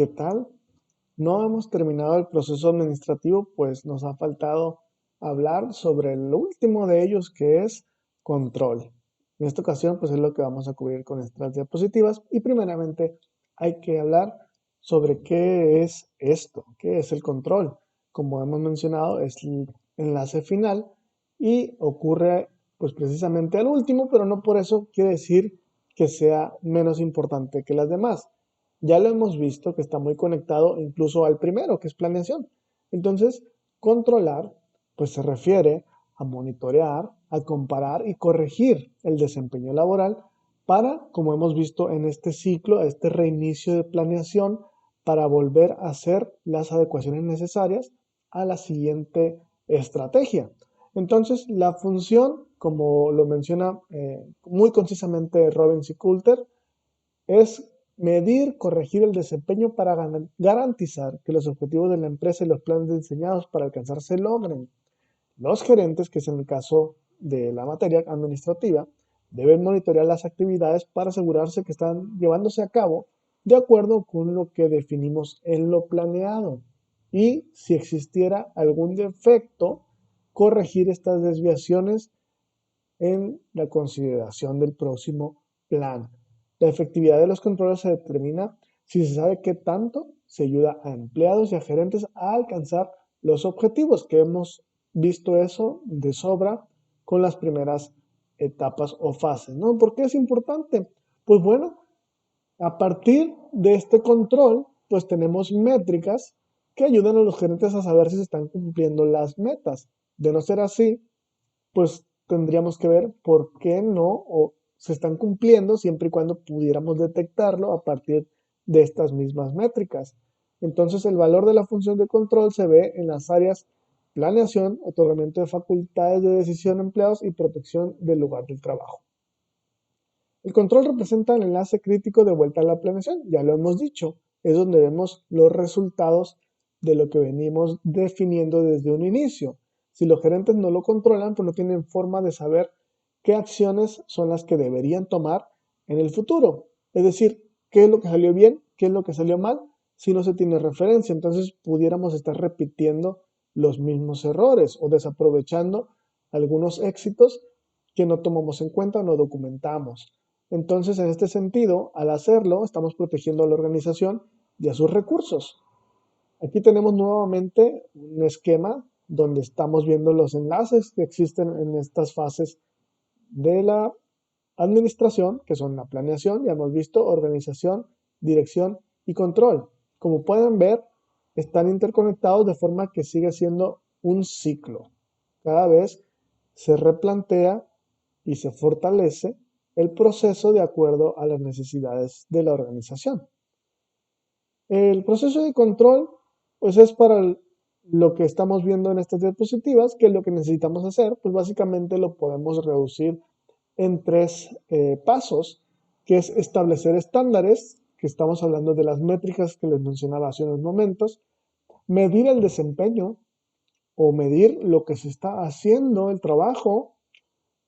¿Qué tal? No hemos terminado el proceso administrativo, pues nos ha faltado hablar sobre el último de ellos, que es control. En esta ocasión, pues es lo que vamos a cubrir con estas diapositivas y primeramente hay que hablar sobre qué es esto, qué es el control. Como hemos mencionado, es el enlace final y ocurre pues precisamente al último, pero no por eso quiere decir que sea menos importante que las demás. Ya lo hemos visto que está muy conectado incluso al primero, que es planeación. Entonces, controlar, pues se refiere a monitorear, a comparar y corregir el desempeño laboral para, como hemos visto en este ciclo, a este reinicio de planeación, para volver a hacer las adecuaciones necesarias a la siguiente estrategia. Entonces, la función, como lo menciona muy concisamente Robbins y Coulter, es medir, corregir el desempeño para garantizar que los objetivos de la empresa y los planes diseñados para alcanzar se logren. Los gerentes, que es en el caso de la materia administrativa, deben monitorear las actividades para asegurarse que están llevándose a cabo de acuerdo con lo que definimos en lo planeado. Y si existiera algún defecto, corregir estas desviaciones en la consideración del próximo plan. La efectividad de los controles se determina si se sabe qué tanto se ayuda a empleados y a gerentes a alcanzar los objetivos, que hemos visto eso de sobra con las primeras etapas o fases, ¿no? ¿Por qué es importante? Pues bueno, a partir de este control, pues tenemos métricas que ayudan a los gerentes a saber si se están cumpliendo las metas. De no ser así, pues tendríamos que ver por qué no o se están cumpliendo siempre y cuando pudiéramos detectarlo a partir de estas mismas métricas. Entonces, el valor de la función de control se ve en las áreas planeación, otorgamiento de facultades de decisión a empleados y protección del lugar del trabajo. El control representa el enlace crítico de vuelta a la planeación, ya lo hemos dicho, es donde vemos los resultados de lo que venimos definiendo desde un inicio. Si los gerentes no lo controlan, pues no tienen forma de saber qué acciones son las que deberían tomar en el futuro. Es decir, qué es lo que salió bien, qué es lo que salió mal, si no se tiene referencia. Entonces pudiéramos estar repitiendo los mismos errores o desaprovechando algunos éxitos que no tomamos en cuenta o no documentamos. Entonces, en este sentido, al hacerlo, estamos protegiendo a la organización y a sus recursos. Aquí tenemos nuevamente un esquema donde estamos viendo los enlaces que existen en estas fases de la administración, que son la planeación, ya hemos visto, organización, dirección y control. Como pueden ver, están interconectados de forma que sigue siendo un ciclo. Cada vez se replantea y se fortalece el proceso de acuerdo a las necesidades de la organización. El proceso de control, pues es para lo que estamos viendo en estas diapositivas, que es lo que necesitamos hacer, pues básicamente lo podemos reducir en tres pasos, que es establecer estándares, que estamos hablando de las métricas que les mencionaba hace unos momentos, medir el desempeño o medir lo que se está haciendo, el trabajo,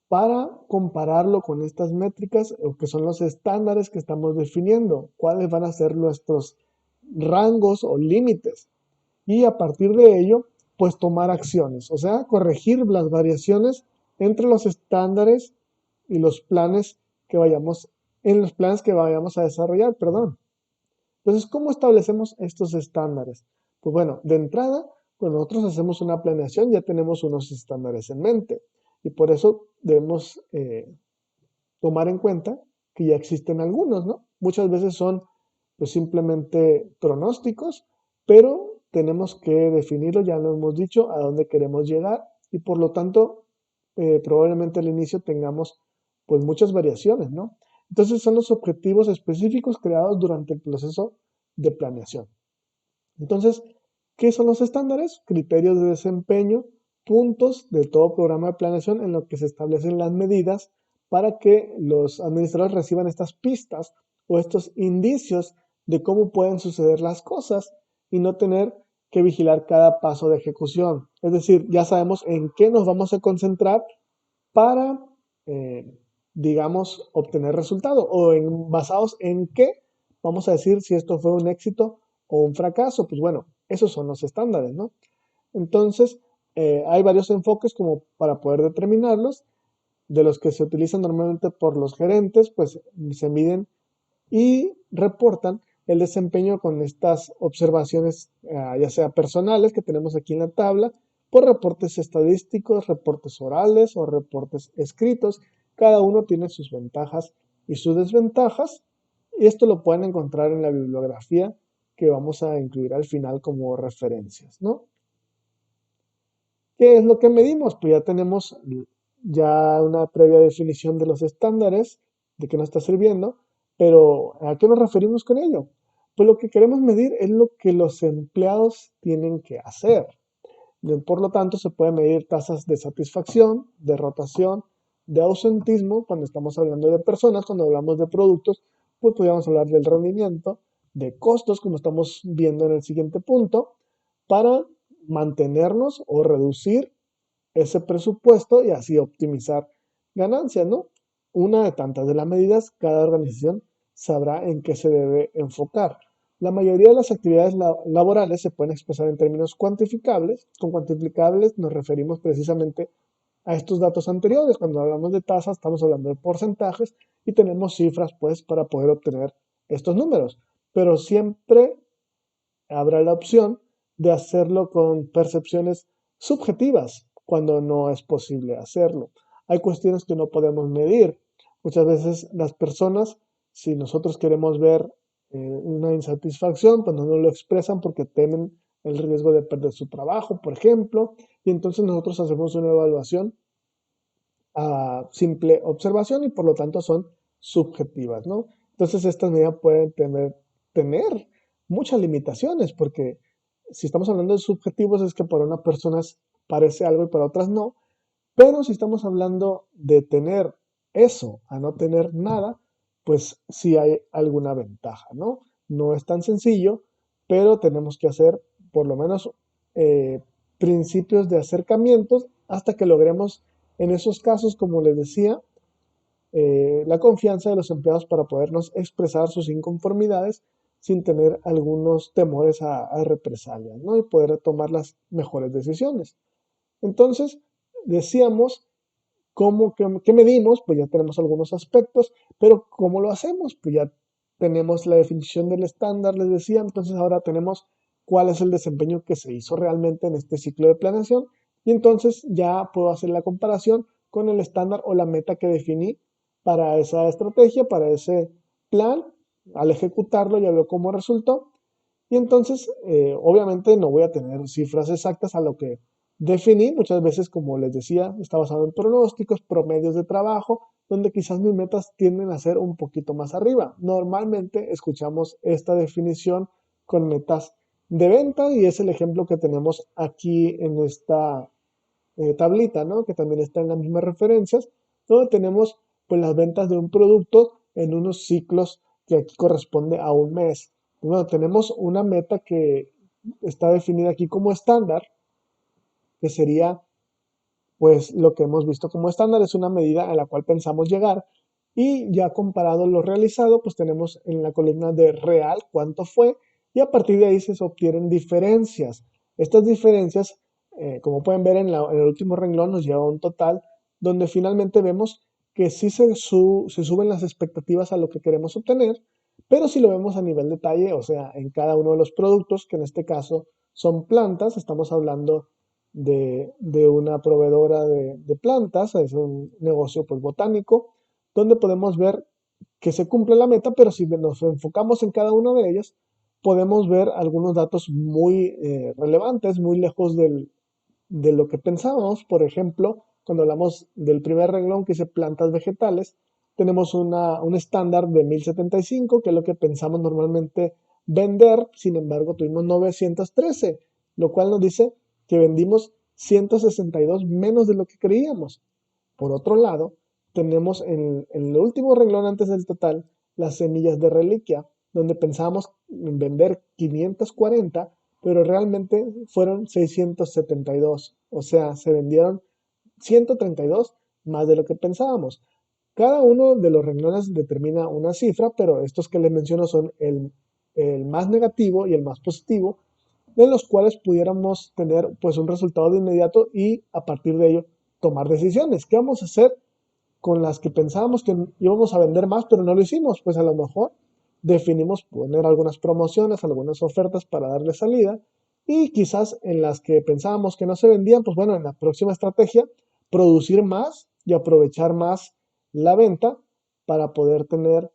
para compararlo con estas métricas, o que son los estándares que estamos definiendo, cuáles van a ser nuestros rangos o límites. Y a partir de ello, pues tomar acciones, o sea, corregir las variaciones entre los estándares y los planes que vayamos, en los planes que vayamos a desarrollar, perdón. Entonces, ¿cómo establecemos estos estándares? Pues bueno, de entrada, cuando nosotros hacemos una planeación ya tenemos unos estándares en mente y por eso debemos tomar en cuenta que ya existen algunos, ¿no? Muchas veces son pues simplemente pronósticos, pero tenemos que definirlo, ya lo hemos dicho, a dónde queremos llegar y por lo tanto probablemente al inicio tengamos pues muchas variaciones, ¿no? Entonces son los objetivos específicos creados durante el proceso de planeación. Entonces, ¿qué son los estándares? Criterios de desempeño, puntos de todo programa de planeación en lo que se establecen las medidas para que los administradores reciban estas pistas o estos indicios de cómo pueden suceder las cosas y no tener que vigilar cada paso de ejecución. Es decir, ya sabemos en qué nos vamos a concentrar para, eh, digamos, obtener resultado o basados en qué vamos a decir si esto fue un éxito o un fracaso. Pues bueno, esos son los estándares, ¿no? Entonces, hay varios enfoques como para poder determinarlos. De los que se utilizan normalmente por los gerentes, pues se miden y reportan el desempeño con estas observaciones, ya sea personales que tenemos aquí en la tabla, por reportes estadísticos, reportes orales o reportes escritos. Cada uno tiene sus ventajas y sus desventajas, y esto lo pueden encontrar en la bibliografía que vamos a incluir al final como referencias, ¿no? ¿Qué es lo que medimos? Pues ya tenemos ya una previa definición de los estándares, de qué nos está sirviendo, pero ¿a qué nos referimos con ello? Pues lo que queremos medir es lo que los empleados tienen que hacer. Por lo tanto, se puede medir tasas de satisfacción, de rotación, de ausentismo, cuando estamos hablando de personas, cuando hablamos de productos, pues podríamos hablar del rendimiento, de costos, como estamos viendo en el siguiente punto, para mantenernos o reducir ese presupuesto y así optimizar ganancias, ¿no? Una de tantas de las medidas, cada organización sabrá en qué se debe enfocar. La mayoría de las actividades laborales se pueden expresar en términos cuantificables. Con cuantificables nos referimos precisamente a estos datos anteriores. Cuando hablamos de tasas, estamos hablando de porcentajes y tenemos cifras, pues, para poder obtener estos números. Pero siempre habrá la opción de hacerlo con percepciones subjetivas cuando no es posible hacerlo. Hay cuestiones que no podemos medir. Muchas veces las personas, si nosotros queremos ver una insatisfacción, pues no lo expresan porque temen el riesgo de perder su trabajo, por ejemplo, y entonces nosotros hacemos una evaluación a simple observación y por lo tanto son subjetivas, ¿no? Entonces estas medidas pueden tener muchas limitaciones porque si estamos hablando de subjetivos es que para unas personas parece algo y para otras no, pero si estamos hablando de tener eso a no tener nada, pues sí hay alguna ventaja, ¿no? No es tan sencillo, pero tenemos que hacer por lo menos eh, principios de acercamientos hasta que logremos en esos casos, como les decía, la confianza de los empleados para podernos expresar sus inconformidades sin tener algunos temores a represalias, ¿no? Y poder tomar las mejores decisiones. Entonces, decíamos, qué medimos? Pues ya tenemos algunos aspectos, pero ¿cómo lo hacemos? Pues ya tenemos la definición del estándar, les decía, entonces ahora tenemos cuál es el desempeño que se hizo realmente en este ciclo de planeación y entonces ya puedo hacer la comparación con el estándar o la meta que definí para esa estrategia, para ese plan. Al ejecutarlo ya veo cómo resultó y entonces, obviamente no voy a tener cifras exactas a lo que definí. Muchas veces, como les decía, está basado en pronósticos, promedios de trabajo, donde quizás mis metas tienden a ser un poquito más arriba. Normalmente escuchamos esta definición con metas de venta y es el ejemplo que tenemos aquí en esta tablita, ¿no? Que también está en las mismas referencias, donde tenemos pues las ventas de un producto en unos ciclos que aquí corresponde a un mes. Bueno, tenemos una meta que está definida aquí como estándar, que sería pues lo que hemos visto como estándar, es una medida a la cual pensamos llegar y ya comparado lo realizado, pues tenemos en la columna de real cuánto fue y a partir de ahí se obtienen diferencias. Estas diferencias, como pueden ver en el último renglón, nos lleva a un total donde finalmente vemos que sí se suben las expectativas a lo que queremos obtener, pero si lo vemos a nivel detalle, o sea, en cada uno de los productos, que en este caso son plantas, estamos hablando de una proveedora de plantas, es un negocio pues botánico, donde podemos ver que se cumple la meta, pero si nos enfocamos en cada una de ellas, podemos ver algunos datos muy relevantes, muy lejos de lo que pensábamos. Por ejemplo, cuando hablamos del primer renglón que dice plantas vegetales, tenemos un estándar de 1075, que es lo que pensamos normalmente vender, sin embargo tuvimos 913, lo cual nos dice que vendimos 162 menos de lo que creíamos. Por otro lado, tenemos en el último renglón antes del total las semillas de reliquia, donde pensábamos en vender 540, pero realmente fueron 672. O sea, se vendieron 132 más de lo que pensábamos. Cada uno de los renglones determina una cifra, pero estos que les menciono son el más negativo y el más positivo, en los cuales pudiéramos tener pues un resultado de inmediato y a partir de ello tomar decisiones. ¿Qué vamos a hacer con las que pensábamos que íbamos a vender más, pero no lo hicimos? Pues a lo mejor definimos poner algunas promociones, algunas ofertas para darle salida y quizás en las que pensábamos que no se vendían, pues bueno, en la próxima estrategia, producir más y aprovechar más la venta para poder tener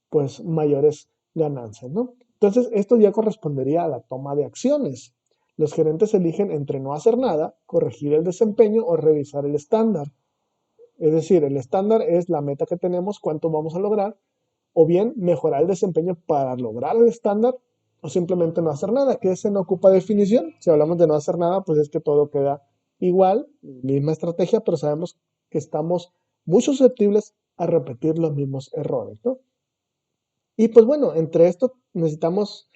pues mayores ganancias, ¿no? Entonces, esto ya correspondería a la toma de acciones. Los gerentes eligen entre no hacer nada, corregir el desempeño o revisar el estándar. Es decir, el estándar es la meta que tenemos, cuánto vamos a lograr, o bien mejorar el desempeño para lograr el estándar, o simplemente no hacer nada, que ese no ocupa definición. Si hablamos de no hacer nada, pues es que todo queda igual, misma estrategia, pero sabemos que estamos muy susceptibles a repetir los mismos errores, ¿no? Y pues bueno, entre esto necesitamos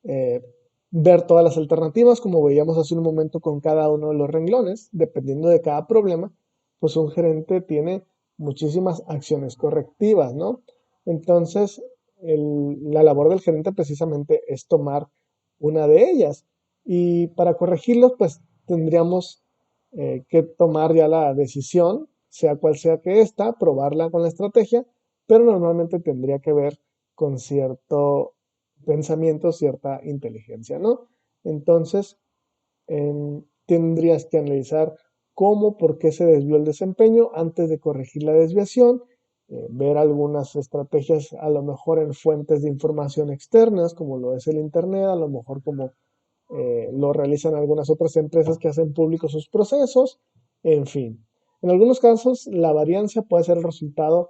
eh, ver todas las alternativas, como veíamos hace un momento con cada uno de los renglones, dependiendo de cada problema, pues un gerente tiene muchísimas acciones correctivas, ¿no? Entonces, la labor del gerente precisamente es tomar una de ellas. Y para corregirlos, pues tendríamos que tomar ya la decisión, sea cual sea que ésta, probarla con la estrategia, pero normalmente tendría que ver con cierto pensamiento, cierta inteligencia, ¿no? Entonces, tendrías que analizar cómo, por qué se desvió el desempeño antes de corregir la desviación, ver algunas estrategias a lo mejor en fuentes de información externas, como lo es el Internet, a lo mejor como lo realizan algunas otras empresas que hacen públicos sus procesos, en fin. En algunos casos, la variancia puede ser el resultado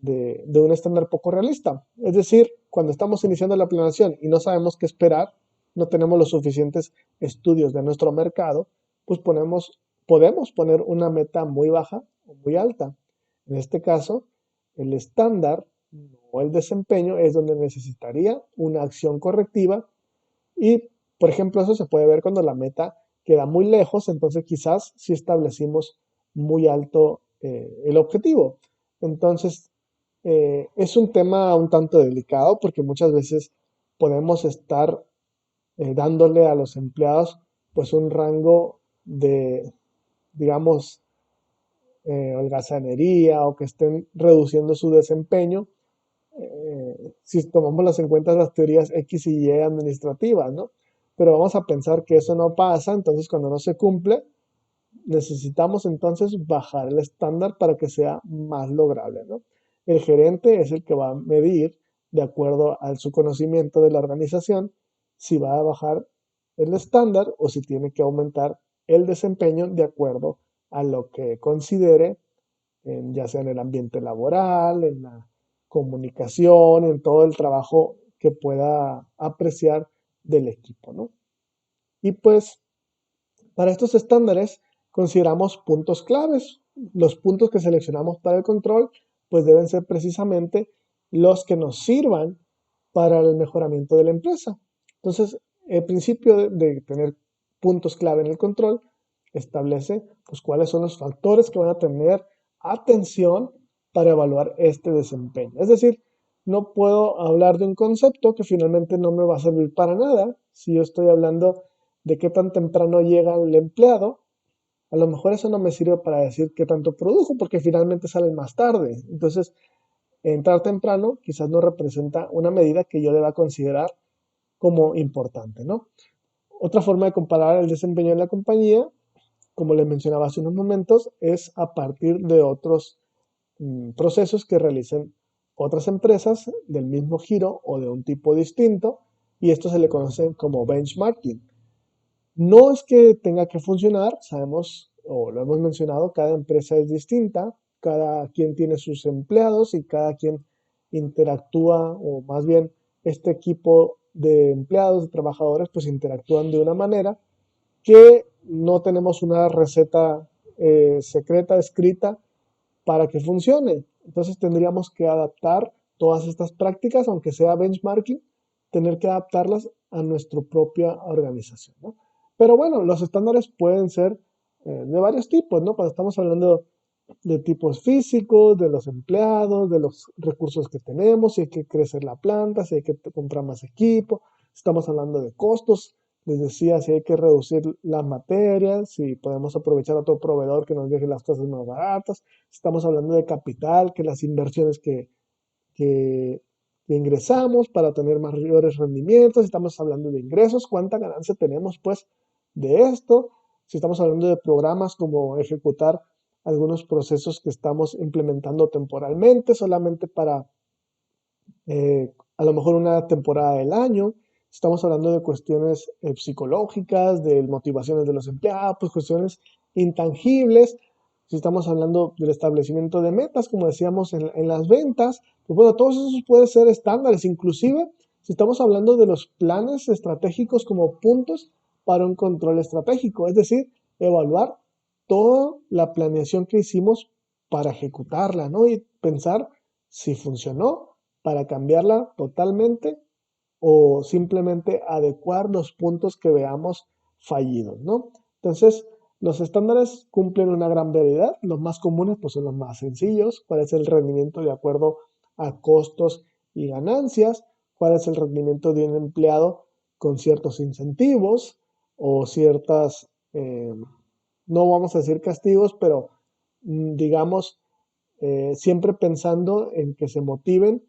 de un estándar poco realista. Es decir, cuando estamos iniciando la planeación y no sabemos qué esperar, no tenemos los suficientes estudios de nuestro mercado, pues podemos poner una meta muy baja o muy alta. En este caso, el estándar o el desempeño es donde necesitaría una acción correctiva y, por ejemplo, eso se puede ver cuando la meta queda muy lejos, entonces quizás si establecimos muy alto el objetivo. Entonces, es un tema un tanto delicado porque muchas veces podemos estar dándole a los empleados pues un rango de, digamos, holgazanería o que estén reduciendo su desempeño si tomamos en cuenta las teorías X y Y administrativas, ¿no? Pero vamos a pensar que eso no pasa, entonces cuando no se cumple, necesitamos entonces bajar el estándar para que sea más lograble, ¿no? El gerente es el que va a medir, de acuerdo a su conocimiento de la organización, si va a bajar el estándar o si tiene que aumentar el desempeño de acuerdo a lo que considere ya sea en el ambiente laboral, en la comunicación, en todo el trabajo que pueda apreciar del equipo, ¿no? Y pues para estos estándares consideramos puntos claves. Los puntos que seleccionamos para el control pues deben ser precisamente los que nos sirvan para el mejoramiento de la empresa. Entonces, el principio de tener puntos clave en el control establece pues cuáles son los factores que van a tener atención para evaluar este desempeño. Es decir, no puedo hablar de un concepto que finalmente no me va a servir para nada si yo estoy hablando de qué tan temprano llega el empleado. A lo mejor eso no me sirve para decir qué tanto produjo porque finalmente salen más tarde. Entonces, entrar temprano quizás no representa una medida que yo deba considerar como importante, ¿no? Otra forma de comparar el desempeño de la compañía, como les mencionaba hace unos momentos, es a partir de otros procesos que realicen otras empresas del mismo giro o de un tipo distinto, y esto se le conoce como benchmarking. No es que tenga que funcionar, sabemos o lo hemos mencionado, cada empresa es distinta, cada quien tiene sus empleados y cada quien interactúa, o más bien este equipo de empleados, de trabajadores, pues interactúan de una manera que no tenemos una receta secreta escrita para que funcione. Entonces tendríamos que adaptar todas estas prácticas, aunque sea benchmarking, tener que adaptarlas a nuestra propia organización, ¿no? Pero bueno, los estándares pueden ser de varios tipos, ¿no? Cuando estamos hablando de tipos físicos, de los empleados, de los recursos que tenemos, si hay que crecer la planta, si hay que comprar más equipo, estamos hablando de costos, les decía, si hay que reducir las materias, si podemos aprovechar a otro proveedor que nos deje las cosas más baratas, estamos hablando de capital, que las inversiones que, que ingresamos para tener mayores rendimientos, estamos hablando de ingresos, cuánta ganancia tenemos pues de esto, si estamos hablando de programas como ejecutar algunos procesos que estamos implementando temporalmente, solamente para a lo mejor una temporada del año. Estamos hablando de cuestiones psicológicas, de motivaciones de los empleados, pues cuestiones intangibles. Si estamos hablando del establecimiento de metas, como decíamos en las ventas, pues bueno, todos esos pueden ser estándares, inclusive si estamos hablando de los planes estratégicos como puntos para un control estratégico, es decir, evaluar toda la planeación que hicimos para ejecutarla, ¿no? Y pensar si funcionó para cambiarla totalmente o simplemente adecuar los puntos que veamos fallidos, ¿no? Entonces, los estándares cumplen una gran variedad. Los más comunes pues, son los más sencillos. ¿Cuál es el rendimiento de acuerdo a costos y ganancias? ¿Cuál es el rendimiento de un empleado con ciertos incentivos o ciertas, no vamos a decir castigos, pero digamos, siempre pensando en que se motiven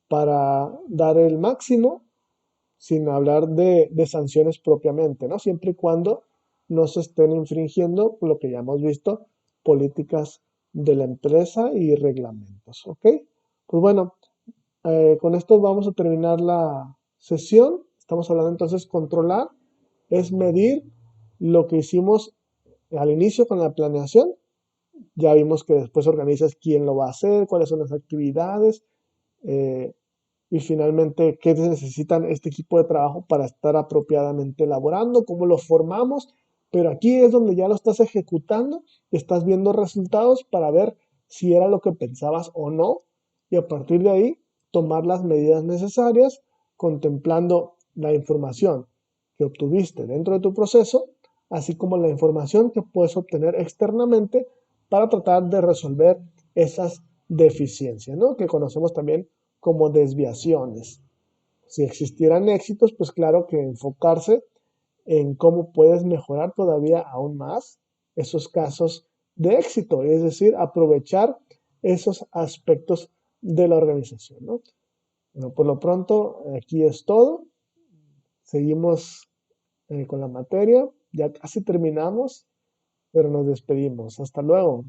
para dar el máximo sin hablar de sanciones propiamente, ¿no? Siempre y cuando no se estén infringiendo lo que ya hemos visto, políticas de la empresa y reglamentos, ¿ok? Pues bueno, con esto vamos a terminar la sesión. Estamos hablando entonces controlar, es medir lo que hicimos al inicio con la planeación. Ya vimos que después organizas quién lo va a hacer, cuáles son las actividades, eh, y finalmente qué necesitan este equipo de trabajo para estar apropiadamente elaborando, cómo lo formamos, pero aquí es donde ya lo estás ejecutando, estás viendo resultados para ver si era lo que pensabas o no, y a partir de ahí tomar las medidas necesarias contemplando la información que obtuviste dentro de tu proceso, así como la información que puedes obtener externamente para tratar de resolver esas deficiencias, ¿no? Que conocemos también como desviaciones. Si existieran éxitos, pues claro que enfocarse en cómo puedes mejorar todavía aún más esos casos de éxito, es decir, aprovechar esos aspectos de la organización, ¿no? Bueno, por lo pronto, aquí es todo. Seguimos con la materia. Ya casi terminamos, pero nos despedimos. Hasta luego.